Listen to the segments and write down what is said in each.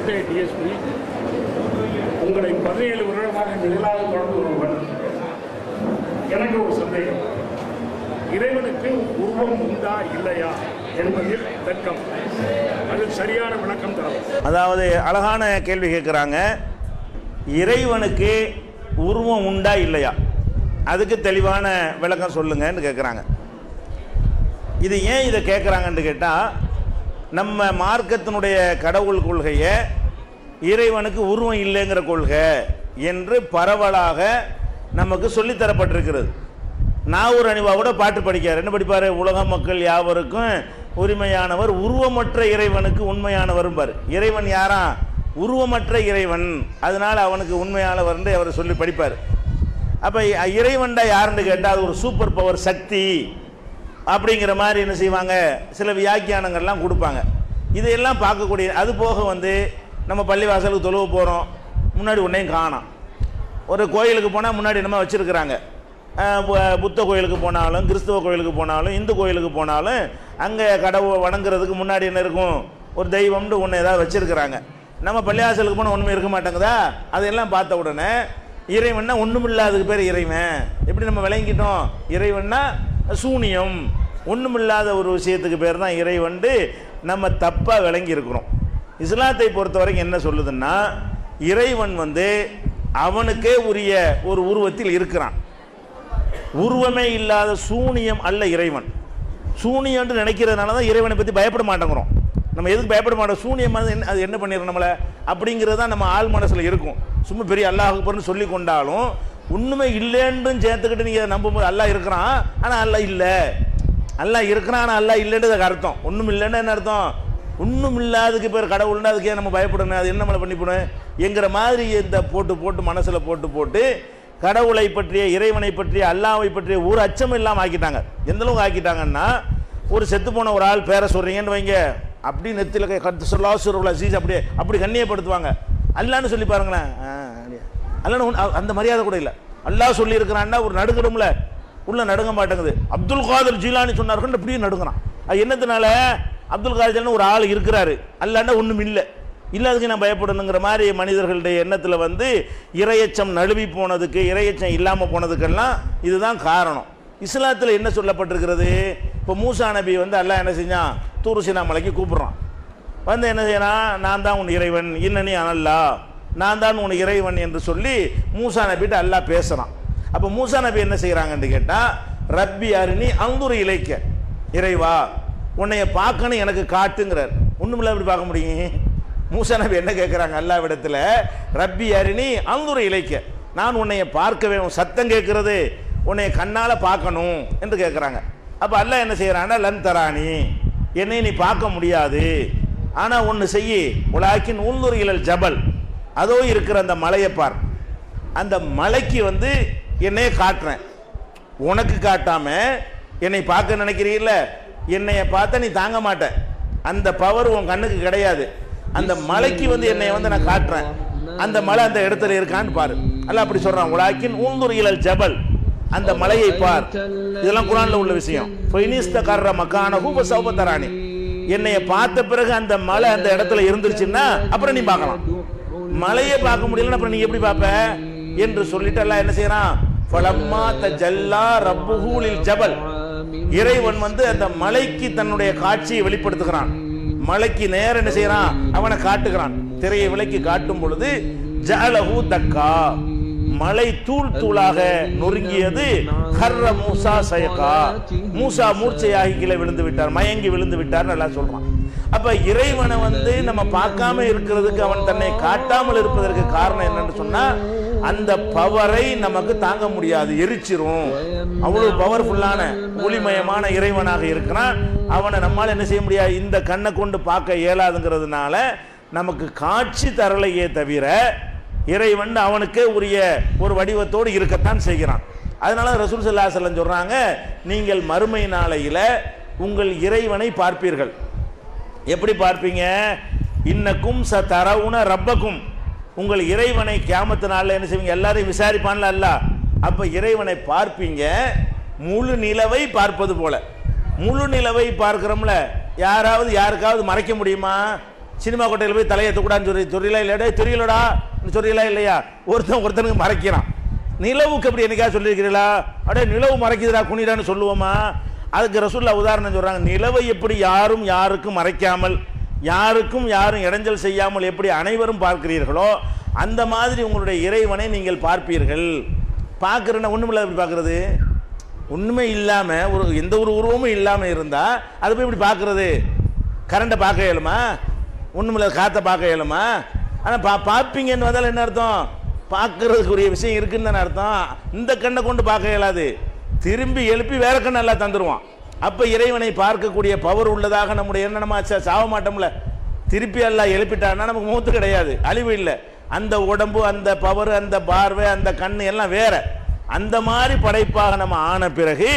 இன்றைய டிஎஸ்பி, உங்களை 17 வருடமாக நிழலாக தொடர்ந்து வருவன். எனக்கு ஒரு சந்தேகம், இறைவனுக்கு உருவம் உண்டா இல்லையா என்பதில் தர்க்கம், அது சரியான விளக்கம் தரும். அதாவது அழகான கேள்வி கேட்குறாங்க. இறைவனுக்கு உருவம் உண்டா இல்லையா, அதுக்கு தெளிவான விளக்கம் சொல்லுங்கன்னு கேட்குறாங்க. இது ஏன் இதை கேட்குறாங்கன்னு கேட்டால், நம்ம மார்க்கத்தினுடைய கடவுள் கொள்கையை இறைவனுக்கு உருவம் இல்லைங்கிற கொள்கை என்று பரவலாக நமக்கு சொல்லித்தரப்பட்டிருக்கிறது. நாவூர் அணிவாவோட பாட்டு படிக்கார். என்ன படிப்பார்? உலக மக்கள் யாவருக்கும் உரிமையானவர், உருவமற்ற இறைவனுக்கு உண்மையானவர் பார். இறைவன் யாரா? உருவமற்ற இறைவன், அதனால் அவனுக்கு உண்மையானவர் என்று அவர் சொல்லி படிப்பார். அப்போ இறைவன்டா யாருன்னு கேட்டால், அது ஒரு சூப்பர் பவர் சக்தி அப்படிங்கிற மாதிரி என்ன செய்வாங்க, சில வியாக்கியானங்கள்லாம் கொடுப்பாங்க. இதையெல்லாம் பார்க்கக்கூடிய, அது போக நம்ம பள்ளிவாசலுக்கு தொழுவ போகிறோம், முன்னாடி ஒன்றையும் காணோம். ஒரு கோயிலுக்கு போனால் முன்னாடி நம்ம வச்சுருக்குறாங்க. புத்த கோயிலுக்கு போனாலும், கிறிஸ்துவ கோயிலுக்கு போனாலும், இந்து கோயிலுக்கு போனாலும், அங்கே கடவுளை வணங்குறதுக்கு முன்னாடி என்ன இருக்கும்? ஒரு தெய்வம்னு ஒன்று ஏதாவது வச்சுருக்குறாங்க. நம்ம பள்ளிவாசலுக்கு போனால் ஒன்றுமே இருக்க மாட்டேங்குதா? அதையெல்லாம் பார்த்த உடனே இறைவன்னா ஒன்றுமில்லாததுக்கு பேர் இறைவன். எப்படி நம்ம விளங்கிட்டோம்? இறைவன்னா சூனியம், ஒன்றுமில்லாத ஒரு விஷயத்துக்கு பேர் தான் இறைவன். நம்ம தப்பாக விளங்கி இருக்கிறோம். இஸ்லாத்தை பொறுத்த வரைக்கும் என்ன சொல்லுதுன்னா, இறைவன் அவனுக்கே உரிய ஒரு உருவத்தில் இருக்கிறான். உருவமே இல்லாத சூனியம் அல்ல இறைவன். சூனியம் நினைக்கிறதுனால தான் இறைவனை பற்றி பயப்பட மாட்டேங்கிறோம். நம்ம எதுக்கு பயப்பட மாட்டோம்? சூனியம் அது என்ன பண்ணிடுறோம் நம்மளை அப்படிங்கிறது தான் நம்ம ஆள் மனசில் இருக்கும். சும்மா பெரிய அல்லாஹ் அக்பர்னு சொல்லி கொண்டாலும் ஒன்றுமே இல்லைன்னு சேர்த்துக்கிட்டு நீங்கள் நம்பும்போது அல்லாஹ் இருக்கிறான், ஆனால் அல்லாஹ் இல்லை. அல்லாஹ் இருக்கிறான், ஆனால் அல்லாஹ் இல்லைன்றதுக்கு அர்த்தம். ஒன்றும் இல்லைன்னு என்ன அர்த்தம்? ஒன்றும் இல்லாததுக்கு பேர் கடவுள்னா அதுக்கே நம்ம பயப்படணும், அது என்ன நம்மளை பண்ணிவிடணும் என்கிற மாதிரி இந்த போட்டு மனசில் போட்டு கடவுளை பற்றிய, இறைவனை பற்றிய, அல்லாஹ்வை பற்றிய ஒரு அச்சம் இல்லாமல் ஆக்கிட்டாங்க. எந்த அளவுக்கு ஆக்கிட்டாங்கன்னா, ஒரு செத்து போன ஒரு ஆள் பேரை சொல்கிறீங்கன்னு வைங்க, அப்படி நெத்தில அசீஸ் அப்படி கண்ணியப்படுத்துவாங்க. அல்லான்னு சொல்லி பாருங்களேன், அல்லான்னு அந்த மரியாதை கூட இல்லை. அல்லாஹ் சொல்லி இருக்கிறான்னா ஒரு நடுக்கணும்ல, உள்ள நடுங்க மாட்டேங்குது. அப்துல் காதர் ஜீலானி சொன்னார்கள், அப்படியே நடுங்கிறான். அது என்னத்தினால? அப்துல் காதர்னு ஒரு ஆள் இருக்கிறாரு, அல்லாண்டா ஒன்றும் இல்லை, இல்லாததுக்கு நான் பயப்படணுங்கிற மாதிரி மனிதர்களுடைய எண்ணத்தில் இரையச்சம் நழுவி போனதுக்கு, இரையச்சம் இல்லாமல் போனதுக்கெல்லாம் இதுதான் காரணம். இஸ்லாத்தில் என்ன சொல்லப்பட்டிருக்கிறது? இப்போ மூசா நபி அல்லாஹ் என்ன செஞ்சான்? தூரு சீனா மலைக்கு கூப்பிட்றான். என்ன செய்யறான்? நான் தான் உன் இறைவன், இன்னனி அனல்லா, நான் தான் உன் இறைவன் என்று சொல்லி மூசா நபிட்டு அல்லாஹ் பேசுகிறான். அப்போ மூசா நபி என்ன செய்கிறாங்கன்னு கேட்டால், ரப்பி அருணி அங்குரு இலைக்க, இறைவா உன்னைய பார்க்கணும் எனக்கு காட்டுங்கிறார். ஒன்றுமில்ல, எப்படி பார்க்க முடியும்? மூசா நபி என்ன கேட்குறாங்க அல்லாஹ்விடத்தில்? ரப்பி அருணி அங்குரு இலைக்க, நான் உன்னைய பார்க்கவே, சத்தம் கேட்கறது, உன்னைய கண்ணால் பார்க்கணும் என்று கேட்குறாங்க. அப்போ அல்லாஹ் என்ன செய்கிறான்னா, லன் தராணி, என்னை நீ பார்க்க முடியாது, ஆனால் ஒன்று செய்யி, உலாக்கின் உள்நுறு இலல் ஜபல், அதோ இருக்கிற அந்த மலையை பார், அந்த மலைக்கு என்னைய காட்டுறேன், உனக்கு காட்டாம என்னை பார்க்க நினைக்கிறீல்ல, என்னைய பார்த்தா நீ தாங்க மாட்ட, அந்த பவர் உன் கண்ணுக்கு கிடையாது, அந்த மலைக்கு என்னை நான் காட்டுறேன், அந்த மலை அந்த இடத்துல இருக்கான்னு பாரு. அல்லாஹ் அப்படி சொல்றான், உலாக்கின் உள்நுறு இலல் ஜபல், அந்த மலையை பார். இதெல்லாம் குர்ஆன்ல உள்ள விஷயம். ஃபைனிஸ்தகர்ர மகானஹு வஸௌப தரானி, என்னைய பார்த்த பிறகு அந்த மலை அந்த இடத்துல இருந்துருச்சுன்னா அப்புறம் நீ பார்க்கலாம். மலையை பார்க்க முடியலன்னா அப்புறம் நீ எப்படி பார்ப்ப என்று சொல்லிட்டு அல்லாஹ் என்ன செய்யறான்? ஃபலம்மா தஜல்லா ரப்புஹு லில் ஜபல், இறைவன் அந்த மலைக்கு தன்னுடைய காட்சியை வெளிப்படுத்துகிறான். மலைக்கு நேர என்ன செய்யறான்? அவனை காட்டுகிறான். திரையை விலக்கி காட்டும் பொழுது ஜஅலஹு தக்கா, மலை தூள் தூளாக நொறுங்கியது. கர்ர மூசா சயகா, மூசா மூர்ச்சையாகி கீழே விழுந்து விட்டார், மயங்கி விழுந்து விட்டார் நல்லா சொல்றான். அப்ப இறைவனை நம்ம பார்க்காம இருக்கிறதுக்கு, அவன் தன்னை காட்டாமல் இருப்பதற்கு காரணம் என்னன்னு சொன்னா, அந்த பவரை நமக்கு தாங்க முடியாது, எரிச்சிரும். அவ்வளவு பவர்ஃபுல்லான ஒளிமயமான இறைவனாக இருக்கிறான். அவனை நம்மால் என்ன செய்ய முடியாது? இந்த கண்ணை கொண்டு பார்க்க இயலாதுங்கிறதுனால நமக்கு காட்சி தரலையே தவிர இறைவன் அவனுக்கே உரிய ஒரு வடிவத்தோடு இருக்கத்தான் செய்கிறான். அதனால ரசூல் ஸல்லல்லாஹு அலைஹி வஸல்லம் சொல்றாங்க, நீங்கள் மறுமை நாளையில உங்கள் இறைவனை பார்ப்பீர்கள். எப்படி பார்ப்பீங்க? இன்னக்கும் சதரவுன ரப்பக்கும், உங்கள் இறைவனை கியாமத்து நாளில் என்ன செய்வீங்க? எல்லாரையும் விசாரிப்பான்ல அல்லாஹ். அப்ப இறைவனை பார்ப்பீங்க, முழு நிலவை பார்ப்பது போல. முழு நிலவை பார்க்கிறோம்ல, யாராவது யாருக்காவது மறைக்க முடியுமா? சினிமா கொட்டையில் போய் தலையை தூக்கூடான்னு சொல்றீங்களா இல்லையா? தெரியலடா சொல்றீங்களா இல்லையா? ஒருத்தனுக்கு மறைக்கிறான். நிலவுக்கு அப்படி என்னைக்கா சொல்லியிருக்கிறீங்களா? அப்படியே நிலவு மறைக்குதுடா குனிடான்னு சொல்லுவோமா? அதுக்கு ரசூலுல்லாஹ் உதாரணம் சொல்றாங்க. நிலவை எப்படி யாரும் யாருக்கும் மறைக்காமல், யாருக்கும் யாரும் இடைஞ்சல் செய்யாமல் எப்படி அனைவரும் பார்க்கிறீர்களோ அந்த மாதிரி உங்களுடைய இறைவனை நீங்கள் பார்ப்பீர்கள். பார்க்குறேன்னா ஒன்றுமில்ல எப்படி பார்க்குறது? ஒன்றுமே இல்லாமல் எந்த ஒரு உருவமும் இல்லாமல் இருந்தால் அதை போய் இப்படி பார்க்குறது? கரண்ட்டை பார்க்க இயலுமா? ஒன்றுமில்ல காற்றை பார்க்க இயலுமா? ஆனால் பார்ப்பீங்கன்னு வந்தாலும் என்ன அர்த்தம்? பார்க்கறதுக்குரிய விஷயம் இருக்குன்னு தானே அர்த்தம். இந்த கண்ணை கொண்டு பார்க்க இயலாது, திரும்பி எழுப்பி வேற கண்ணை எல்லாம் தந்துடுவான். அப்போ இறைவனை பார்க்கக்கூடிய பவர் உள்ளதாக நம்முடைய என்ன நம்ம சாவ மாட்டோம்ல. திருப்பி எல்லாம் எழுப்பிட்டான்னா நமக்கு மூத்து கிடையாது, அழிவு இல்லை. அந்த உடம்பு, அந்த பவர், அந்த பார்வை, அந்த கண்ணு எல்லாம் வேற. அந்த மாதிரி படைப்பாக நம்ம ஆன பிறகு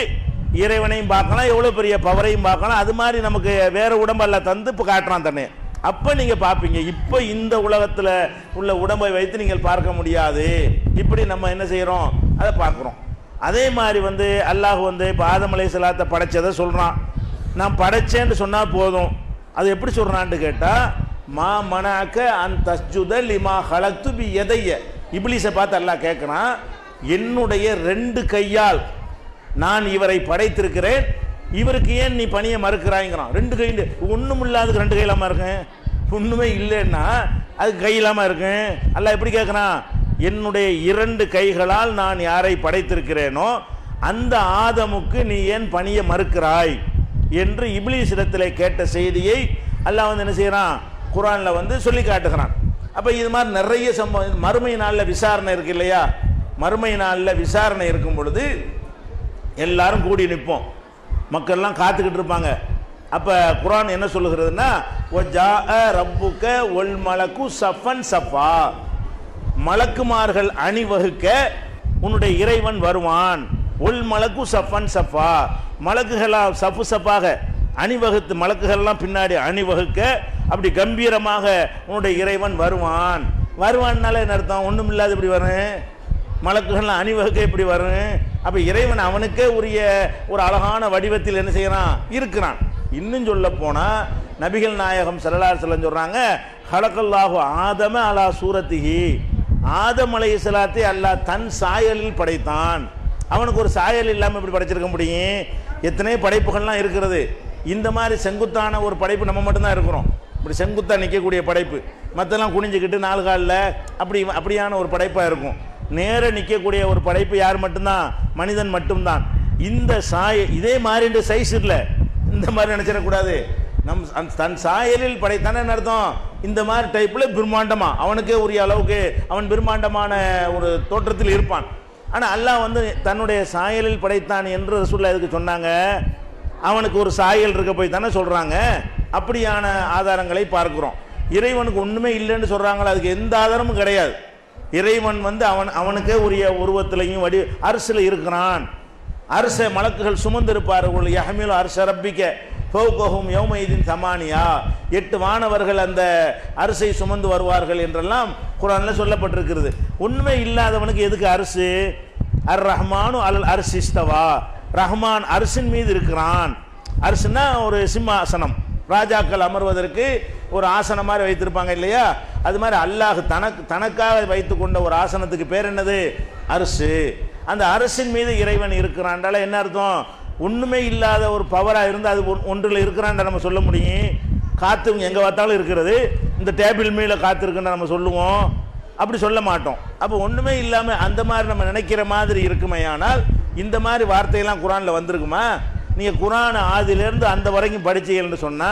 இறைவனையும் பார்க்கலாம், எவ்வளோ பெரிய பவரையும் பார்க்கலாம். அது மாதிரி நமக்கு வேற உடம்பெல்லாம் தந்து இப்போ காட்டுறான் தண்ணி. அப்போ நீங்கள் பார்ப்பீங்க. இப்போ இந்த உலகத்தில் உள்ள உடம்பை வைத்து நீங்கள் பார்க்க முடியாது. இப்படி நம்ம என்ன செய்கிறோம்? அதை பார்க்குறோம். அதே மாதிரி அல்லாஹ் இப்போ ஆதம் அலைஹிஸ்ஸலாத்தை படைச்சதை சொல்கிறான். நான் படைச்சேன்னு சொன்னால் போதும். அது எப்படி சொல்கிறான்னு கேட்டால், மா மனாக்க அன் தஸ்ஜுத லிமா ஹலக்து பி யதைய. இப்லீஸை பார்த்து அல்லாஹ் கேட்குறான், என்னுடைய 2 கையால் நான் இவரை படைத்திருக்கிறேன், இவருக்கு ஏன் நீ பணியை மறுக்கிறாய்ங்கிறான். 2 கை ஒன்றும் இல்லாததுக்கு 2 கை இல்லாமல் இருக்கேன். ஒன்றுமே இல்லைன்னா அதுக்கு கை இல்லாமல் இருக்கேன். அல்லாஹ் எப்படி கேட்குறான்? என்னுடைய 2 கைகளால் நான் யாரை படைத்திருக்கிறேனோ அந்த ஆதமுக்கு நீ ஏன் பணியை மறுக்கிறாய் என்று இப்லீஸ் இடத்திலே கேட்ட செய்தியை அல்லாஹ் என்ன செய்யறான்? குர்ஆன்ல சொல்லி காட்டுகிறான். அப்போ இது மாதிரி நிறைய சம்பவம். மறுமை நாளில் விசாரணை இருக்கு இல்லையா? மறுமை நாளில் விசாரணை இருக்கும் பொழுது எல்லாரும் கூடி நிற்போம், மக்கள்லாம் காத்துக்கிட்டு இருப்பாங்க. அப்போ குர்ஆன் என்ன சொல்லுகிறதுனா, வஜாஅ ரப்புக வல் மலக்கு சஃபன் சஃபா, மலக்குமார்கள் அணிவகுக்க உன்னுடைய இறைவன் வருவான். ஒல் மலக்கு சஃபன் சஃபா, மலக்குகளா சஃபு சஃபாக அணிவகுத்து, மலக்குகள்லாம் பின்னாடி அணிவகுக்க அப்படி கம்பீரமாக உன்னுடைய இறைவன் வருவான். வருவான்னால என்ன அர்த்தம்? ஒன்றும் இல்லாத இப்படி வரும். மலக்குகள்லாம் அணிவகுக்க இப்படி வரும். அப்போ இறைவன் அவனுக்கே உரிய ஒரு அழகான வடிவத்தில் என்ன செய்யறான்? இருக்கிறான். இன்னும் சொல்ல போனால் நபிகள் நாயகம் ஸல்லல்லாஹு அலைஹி வஸல்லம் சொல்றாங்க, ஹலகல்லாஹு ஆதம அலா சூரத்திஹி, ஆதம் அலைஹிஸ்ஸலாத்தை அல்லாஹ் தன் சாயலில் படைத்தான். அவனுக்கு ஒரு சாயல் இல்லாமல் இப்படி படைச்சிருக்க முடியும்? எத்தனை படைப்புகள்லாம் இருக்கிறது. இந்த மாதிரி செங்குத்தான ஒரு படைப்பு நம்ம மட்டும்தான் இருக்கிறோம். இப்படி செங்குத்தா நிற்கக்கூடிய படைப்பு, மற்றெல்லாம் குனிஞ்சுக்கிட்டு 4 காலில் அப்படியான ஒரு படைப்பாக இருக்கும். நேர நிற்கக்கூடிய ஒரு படைப்பு யார் மட்டும்தான்? மனிதன் மட்டும்தான். இந்த இதே மாதிரி சைஸ் இல்லை, இந்த மாதிரி நினைச்சிடக்கூடாது. தன் சாயலில் படைத்தானே அர்த்தம். இந்த மாதிரி டைப்பில் பிரம்மாண்டமா அவனுக்கே உரிய அளவுக்கு அவன் பிரம்மாண்டமான ஒரு தோற்றத்தில் இருப்பான். ஆனால் அல்லாஹ் தன்னுடைய சாயலில் படைத்தான் என்று ரசூலுல்லாஹ் எதுக்கு சொன்னாங்க? அவனுக்கு ஒரு சாயல் இருக்க போய் தானே சொல்றாங்க. அப்படியான ஆதாரங்களை பார்க்கிறோம். இறைவனுக்கு ஒண்ணுமே இல்லைன்னு சொல்றாங்களா? அதுக்கு எந்த ஆதாரமும் கிடையாது. இறைவன் அவனுக்கே உரிய உருவத்திலையும் அரிசில இருக்கிறான். அரிச மலக்குகள் சுமந்திருப்பார்கள். யஹ்மிலு அர்ஷ ரப்பிக்க ஃபௌகஹும் யௌமைதின் சமானியா, 8 வானவர்கள் அந்த அரிசை சுமந்து வருவார்கள் என்றெல்லாம் குர்ஆன்ல சொல்லப்பட்டிருக்கிறது. உண்மை இல்லாதவனுக்கு எதுக்கு அரிசி? அர் ரஹ்மானு அல் அர்ஷிஸ்தவா, ரஹ்மான் அரிசின் மீது இருக்கிறான். அரிசின்னா ஒரு சிம்மாசனம், ராஜாக்கள் அமர்வதற்கு ஒரு ஆசனம் மாதிரி வைத்திருப்பாங்க இல்லையா? அது மாதிரி அல்லாஹ் தனக்காக வைத்துக் கொண்ட ஒரு ஆசனத்துக்கு பேர் என்னது? அரிசி. அந்த அரசின் மீது இறைவன் இருக்கிறான்டால என்ன அர்த்தம்? ஒண்ணுமே இல்லாத ஒரு பவரா இருந்து அது ஒன்றில் இருக்கிறான் நம்ம சொல்ல முடியும். காத்து எங்க பார்த்தாலும் இருக்கிறது, இந்த டேபிள் மேல காத்து இருக்குன்னு நம்ம சொல்லுவோம், அப்படி சொல்ல மாட்டோம். அப்போ ஒண்ணுமே இல்லாம அந்த மாதிரி நம்ம நினைக்கிற மாதிரி இருக்குமையானால் இந்த மாதிரி வார்த்தையெல்லாம் குர்ஆன்ல வந்திருக்குமா? நீங்க குர்ஆன் ஆதிலிருந்து அந்த வரைக்கும் படிச்சீங்கன்னு சொன்னா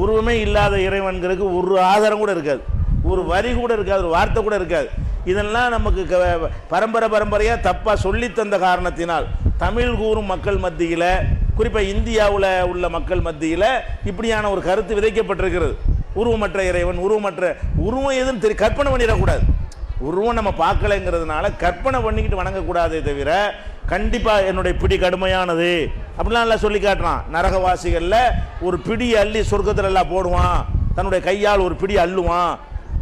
உருவமே இல்லாத இறைவன்களுக்கு ஒரு ஆதாரம் கூட இருக்காது, ஒரு வரி கூட இருக்காது, ஒரு வார்த்தை கூட இருக்காது. இதெல்லாம் நமக்கு பரம்பரையாக தப்பாக சொல்லி தந்த காரணத்தினால் தமிழ் கூறும் மக்கள் மத்தியில், குறிப்பாக இந்தியாவில் உள்ள மக்கள் மத்தியில் இப்படியான ஒரு கருத்து விதைக்கப்பட்டிருக்கிறது. உருவமற்ற இறைவன், உருவம் எதுன்னு கற்பனை பண்ணிடக்கூடாது. உருவம் நம்ம பார்க்கலைங்கிறதுனால கற்பனை பண்ணிக்கிட்டு வணங்கக்கூடாதே தவிர, கண்டிப்பாக என்னுடைய பிடி கடுமையானது அப்படிலாம் எல்லாம் சொல்லி காட்டுறான். நரகவாசிகளில் ஒரு பிடி அள்ளி சொர்க்கத்தில் எல்லாம் போடுவான், தன்னுடைய கையால் ஒரு பிடி அள்ளுவான்,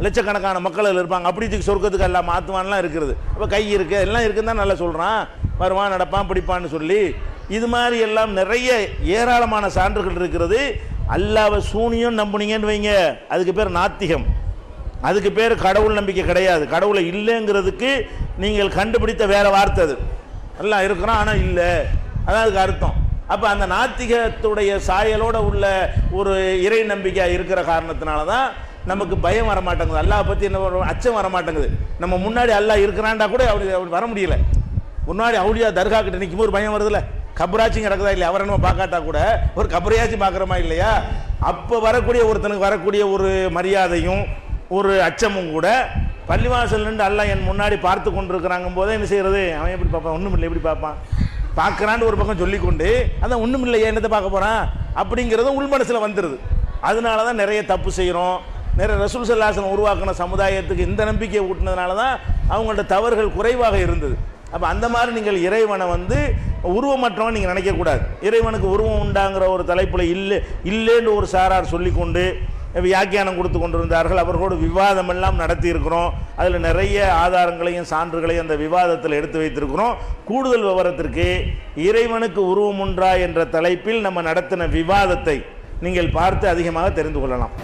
லட்சக்கணக்கான மக்கள் இருப்பாங்க, அப்படி சொர்க்கத்துக்கு எல்லாம் மாற்றுவான்லாம் இருக்கிறது. அப்போ கை இருக்கு எல்லாம் இருக்குன்னு தான் நல்லா சொல்கிறான். வருவான், நடப்பான், பிடிப்பான்னு சொல்லி இது மாதிரி எல்லாம் நிறைய ஏராளமான சான்றுகள் இருக்கிறது. அல்லாஹ்வை சூனியம் நம்புனீங்கன்னு வைங்க, அதுக்கு பேர் நாத்திகம். அதுக்கு பேர் கடவுள் நம்பிக்கை கிடையாது. கடவுளை இல்லைங்கிறதுக்கு நீங்கள் கண்டுபிடித்த வேற வார்த்தை அது. அல்லாஹ் இருக்கிறான் ஆனால் இல்லை, அதான் அதுக்கு அர்த்தம். அப்போ அந்த நாத்திகத்துடைய சாயலோட உள்ள ஒரு இறை நம்பிக்கை இருக்கிற காரணத்தினால தான் நமக்கு பயம் வர மாட்டேங்குது, அல்லாஹ் பற்றி என்ன அச்சம் வர மாட்டேங்குது. நம்ம முன்னாடி அல்லாஹ் இருக்கிறான்டா கூட அப்படி வர முடியல. முன்னாடி அவுலியா தர்கா கிட்ட நிற்கும் ஒரு பயம் வருதுல்ல, கபராச்சும் கிடக்குதா இல்லையா, அவரை நம்ம பார்க்காட்டா கூட ஒரு கபரையாச்சும் பார்க்குறோமா இல்லையா, அப்போ வரக்கூடிய ஒருத்தனுக்கு வரக்கூடிய ஒரு மரியாதையும் ஒரு அச்சமும் கூட பள்ளிவாசல் நின்று அல்லாஹ் என் முன்னாடி பார்த்து கொண்டிருக்கிறாங்க போதே என்ன செய்யறது, அவன் எப்படி பார்ப்பான், ஒன்றும் இல்லை, எப்படி பார்ப்பான், பார்க்குறான்னு ஒரு பக்கம் சொல்லிக்கொண்டு அதான் ஒன்றும் இல்லையா என்னத்தை பார்க்க போகிறான் அப்படிங்கிறது உள் மனசில் வந்துடுது. அதனால தான் நிறைய தப்பு செய்கிறோம். நிறைய ரசூல் ஸல்லல்லாஹு அலைஹி வஸல்லம் உருவாக்கின சமுதாயத்துக்கு இந்த நம்பிக்கையை ஊட்டினதுனால தான் அவங்கள்ட்ட தவறுகள் குறைவாக இருந்தது. அப்போ அந்த மாதிரி நீங்கள் இறைவனை உருவமற்றவன் நீங்கள் நினைக்கக்கூடாது. இறைவனுக்கு உருவம் உண்டாங்கிற ஒரு தலைப்பில் இல்லைன்னு ஒரு சாரார் சொல்லிக்கொண்டு வியாக்கியானம் கொடுத்து கொண்டிருந்தார்கள். அவர்களோடு விவாதம் எல்லாம் நடத்தி இருக்கிறோம். அதில் நிறைய ஆதாரங்களையும் சான்றுகளையும் அந்த விவாதத்தில் எடுத்து வைத்திருக்கிறோம். கூடுதல் விவரத்திற்கு இறைவனுக்கு உருவம் உண்டா என்ற தலைப்பில் நம்ம நடத்தின விவாதத்தை நீங்கள் பார்த்து அதிகமாக தெரிந்து கொள்ளலாம்.